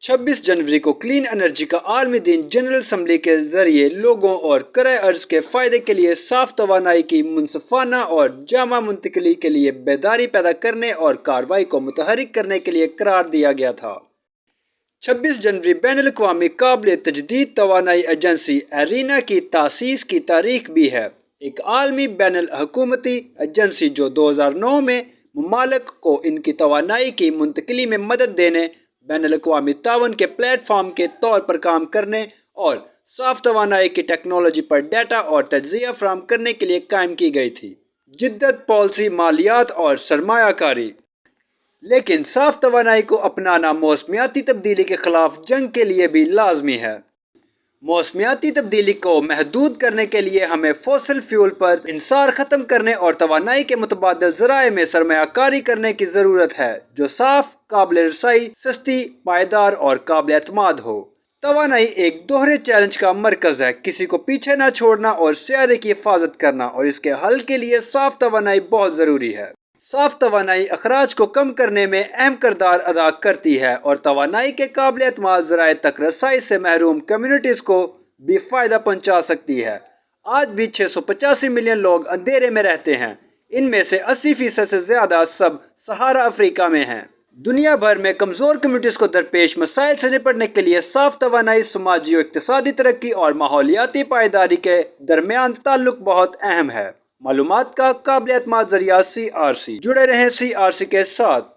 26 जनवरी को clean energy का आलमी दिन जनरल असम्बली के जरिए लोगों और करए अर्ज के फ़ायदे के लिए साफ तवानाई की मुनसफ़ाना और जामा मुंतकली के लिए बेदारी पैदा करने और कार्रवाई को मुतहरिक करने के लिए करार दिया गया था। 26 जनवरी बैनुल अक़वामी काबिल तजदीद तवानाई एजेंसी एरीना की तासीस की तारीख भी है, एक आलमी बैनुल हुकूमती एजेंसी जो 2009 में ममालिक को इनकी तवानाई की मुंतकली में मदद देने, बैनुल अक़वामी ताउन के प्लेटफॉर्म के तौर पर काम करने और साफ तवानाई की टेक्नोलॉजी पर डाटा और तज्ज़िया फराहम करने के लिए कायम की गई थी। जिद्दत, पॉलिसी, मालियात और सरमायाकारी। लेकिन साफ तवानाई को अपनाना मौसमियाती तब्दीली के खिलाफ जंग के लिए भी लाजमी है। मौसमियाती तब्दीली को महदूद करने के लिए हमें फॉसिल फ्यूल पर इंसार ख़त्म करने और तवानाई के मुतबादिल ज़राए में सरमायाकारी करने की ज़रूरत है जो साफ, काबिल रसाई, सस्ती, पायदार और काबिल एतमाद हो। तवानाई एक दोहरे चैलेंज का मरकज़ है, किसी को पीछे न छोड़ना और सियारे की हिफाजत करना, और इसके हल के लिए साफ तवानाई बहुत ज़रूरी है। साफ तवानाई अखराज को कम करने में अहम किरदार अदा करती है और तवानाई के काबिल एतमाद ज़राए तक रसाई से महरूम कम्युनिटीज़ को भी फ़ायदा पहुंचा सकती है। आज भी 685 मिलियन लोग अंधेरे में रहते हैं, इनमें से 80% से ज़्यादा सब सहारा अफ्रीका में हैं। दुनिया भर में कमज़ोर कम्युनिटीज़ को दरपेश मसाइल से निपटने के लिए साफ तवानाई समाजी और इक़्तिसादी तरक्की और माहौलियाती पायदारी के दरमियान ताल्लुक बहुत अहम है। मालूमात का काबिल एतमाद ज़रिया CRC। जुड़े रहें CRC के साथ।